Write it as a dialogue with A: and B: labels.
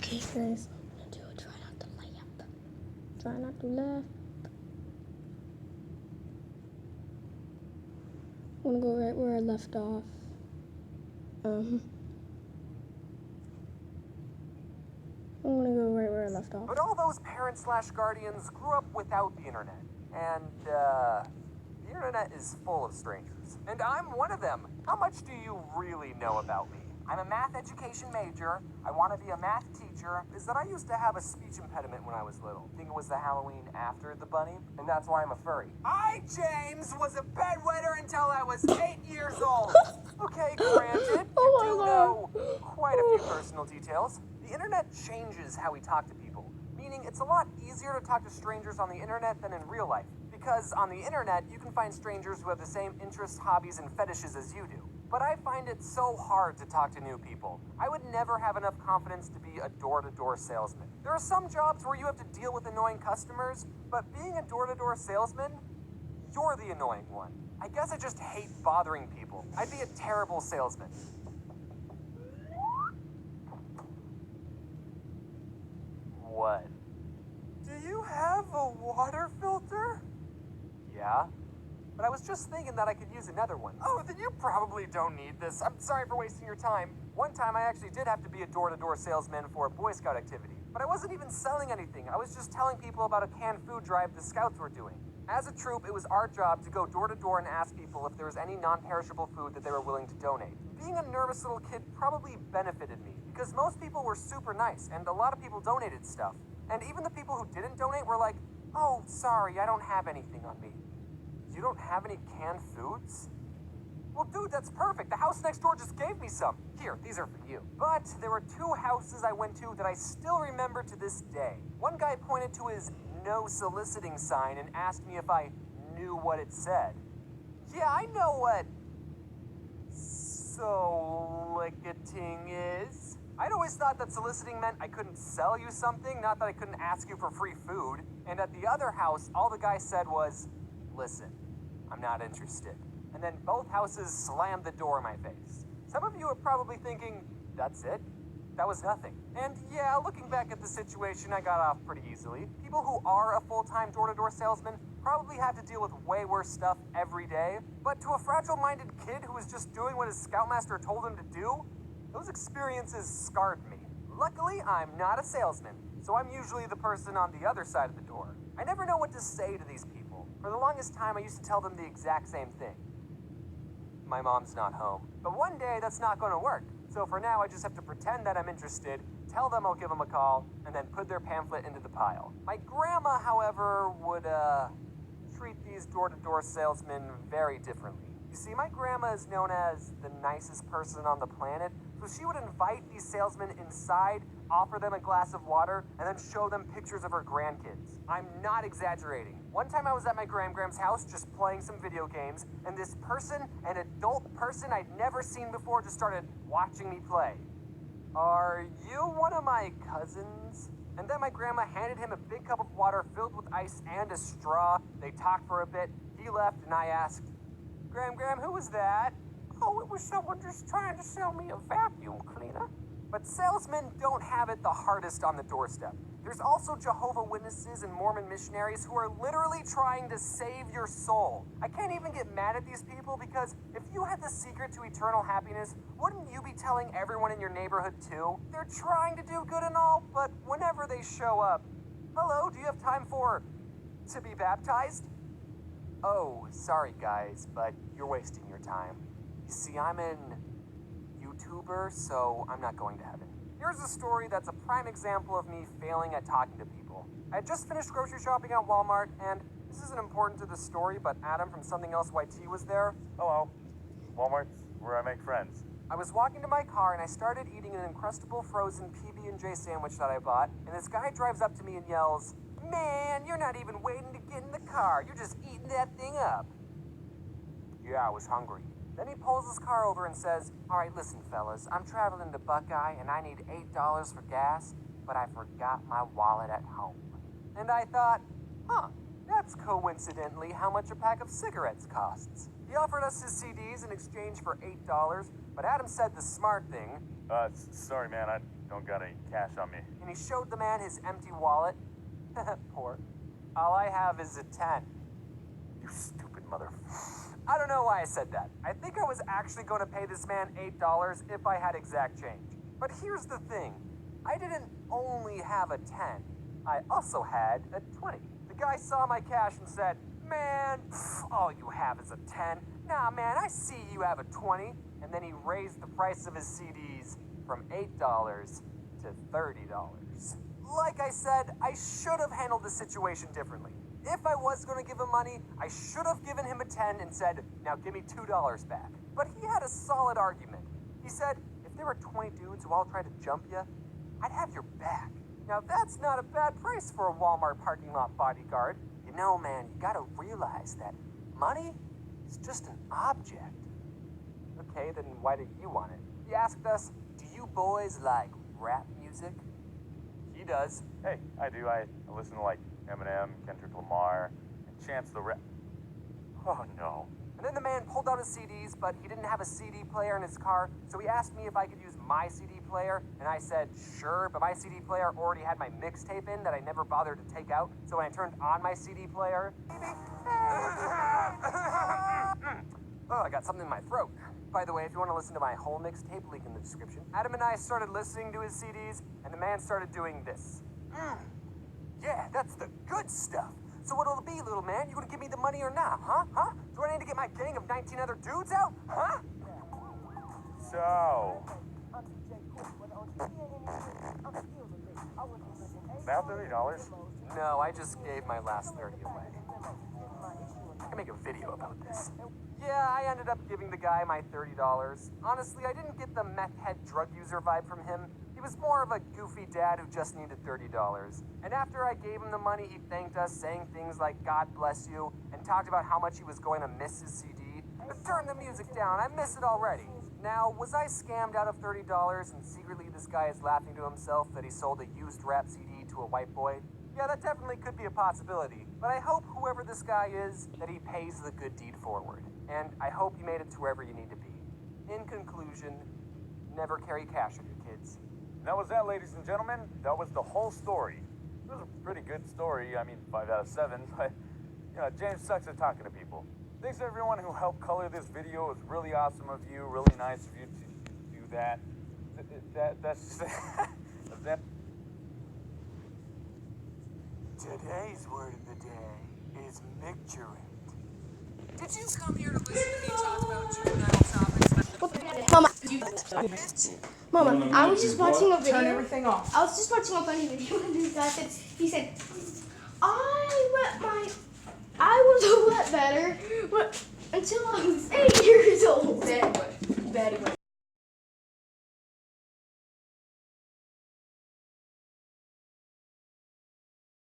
A: Okay, guys, I'm gonna do a try not to laugh. Try not to laugh. I'm gonna go right where I left off. I'm gonna go right where I left off.
B: But all those parents/guardians grew up without the internet. And, the internet is full of strangers. And I'm one of them. How much do you really know about me? I'm a math education major. I want to be a math teacher. Is that I used to have a speech impediment when I was little. I think it was the Halloween after the bunny, and that's why I'm a furry. I, James, was a bedwetter until I was 8 years old. Okay, granted,
A: Oh
B: you
A: my
B: do
A: God.
B: know quite a few personal details. The internet changes how we talk to people, meaning it's a lot easier to talk to strangers on the internet than in real life. Because on the internet, you can find strangers who have the same interests, hobbies, and fetishes as you do. But I find it so hard to talk to new people. I would never have enough confidence to be a door-to-door salesman. There are some jobs where you have to deal with annoying customers, but being a door-to-door salesman, you're the annoying one. I guess I just hate bothering people. I'd be a terrible salesman. What? Do you have a water filter? Yeah. But I was just thinking that I could use another one. Oh, then you probably don't need this. I'm sorry for wasting your time. One time I actually did have to be a door-to-door salesman for a Boy Scout activity. But I wasn't even selling anything. I was just telling people about a canned food drive the Scouts were doing. As a troop, it was our job to go door-to-door and ask people if there was any non-perishable food that they were willing to donate. Being a nervous little kid probably benefited me, because most people were super nice, and a lot of people donated stuff. And even the people who didn't donate were like, "Oh, sorry, I don't have anything on me." You don't have any canned foods? Well, dude, that's perfect. The house next door just gave me some. Here, these are for you. But there were two houses I went to that I still remember to this day. One guy pointed to his no soliciting sign and asked me if I knew what it said. Yeah, I know what soliciting is. I'd always thought that soliciting meant I couldn't sell you something, not that I couldn't ask you for free food. And at the other house, all the guy said was, "Listen, I'm not interested." And then both houses slammed the door in my face. Some of you are probably thinking, that's it? That was nothing. And yeah, looking back at the situation, I got off pretty easily. People who are a full-time door-to-door salesman probably have to deal with way worse stuff every day. But to a fragile-minded kid who was just doing what his scoutmaster told him to do, those experiences scarred me. Luckily, I'm not a salesman, so I'm usually the person on the other side of the door. I never know what to say to these people. For the longest time, I used to tell them the exact same thing. My mom's not home. But one day, that's not going to work. So for now, I just have to pretend that I'm interested, tell them I'll give them a call, and then put their pamphlet into the pile. My grandma, however, would, treat these door-to-door salesmen very differently. You see, my grandma is known as the nicest person on the planet, so she would invite these salesmen inside, offer them a glass of water, and then show them pictures of her grandkids. I'm not exaggerating. One time I was at my Gram's house just playing some video games, and this person, an adult person I'd never seen before, just started watching me play. "Are you one of my cousins?" And then my grandma handed him a big cup of water filled with ice and a straw. They talked for a bit, he left, and I asked, Gram, who was that?" "Oh, it was someone just trying to sell me a vacuum cleaner." But salesmen don't have it the hardest on the doorstep. There's also Jehovah's Witnesses and Mormon missionaries who are literally trying to save your soul. I can't even get mad at these people because if you had the secret to eternal happiness, wouldn't you be telling everyone in your neighborhood too? They're trying to do good and all, but whenever they show up, "Hello, do you have time to be baptized?" "Oh, sorry guys, but you're wasting your time. You see, I'm an YouTuber, so I'm not going to heaven." Here's a story that's a prime example of me failing at talking to people. I had just finished grocery shopping at Walmart, and this isn't important to the story, but Adam from Something Else YT was there.
C: Hello. Walmart's where I make friends.
B: I was walking to my car, and I started eating an Uncrustable frozen PB&J sandwich that I bought, and this guy drives up to me and yells, "Man, you're not even waiting to get in the car. You're just eating that thing up." Yeah, I was hungry. Then he pulls his car over and says, "All right, listen, fellas, I'm traveling to Buckeye and I need $8 for gas, but I forgot my wallet at home." And I thought, that's coincidentally how much a pack of cigarettes costs. He offered us his CDs in exchange for $8, but Adam said the smart thing.
C: Sorry, man, don't got any cash on me.
B: And he showed the man his empty wallet. Poor. All I have is a 10. You stupid mother. I don't know why I said that. I think I was actually going to pay this man $8 if I had exact change. But here's the thing. I didn't only have a 10. I also had a 20. The guy saw my cash and said, "Man, all you have is a 10. Nah, man, I see you have a 20. And then he raised the price of his CDs from $8 to $30. Like I said, I should have handled the situation differently. If I was going to give him money, I should have given him a 10 and said, "Now give me $2 back." But he had a solid argument. He said, if there were 20 dudes who all tried to jump you, I'd have your back. Now that's not a bad price for a Walmart parking lot bodyguard. You know, man, you gotta realize that money is just an object. Okay, then why do you want it? He asked us, do you boys like rap music? He does.
C: Hey, I do. I listen to like Eminem, Kendrick Lamar, and Chance the Rap. Oh no.
B: And then the man pulled out his CDs, but he didn't have a CD player in his car, so he asked me if I could use my CD player, and I said, sure, but my CD player already had my mixtape in that I never bothered to take out, so when I turned on my CD player, oh, I got something in my throat. By the way, if you want to listen to my whole mixtape, link in the description. Adam and I started listening to his CDs, and the man started doing this. Yeah, that's the good stuff. So what'll it be, little man? You gonna give me the money or not, huh? Huh? Do I need to get my gang of 19 other dudes out? Huh?
C: So, now $30?
B: No, I just gave my last 30 away. I can make a video about this. Yeah, I ended up giving the guy my $30. Honestly, I didn't get the meth head drug user vibe from him. He was more of a goofy dad who just needed $30. And after I gave him the money, he thanked us, saying things like, "God bless you," and talked about how much he was going to miss his CD. But turn the music down, I miss it already. Now, was I scammed out of $30 and secretly this guy is laughing to himself that he sold a used rap CD to a white boy? Yeah, that definitely could be a possibility. But I hope whoever this guy is, that he pays the good deed forward. And I hope you made it to wherever you need to be. In conclusion, never carry cash with your kids.
C: And that was that, ladies and gentlemen. That was the whole story. It was a pretty good story. I mean, 5 out of 7. But, you know, James sucks at talking to people. Thanks to everyone who helped color this video. It was really awesome of you. Really nice of you to do that. That's that.
B: Today's word of the day is micturant. Did you come here to listen to me talk about juvenile topics?
A: Mama, I was just watching a video.
D: Turn everything off.
A: I was just watching a funny video and this guy said, he said, I was a wet better until I was 8 years old.
D: Betty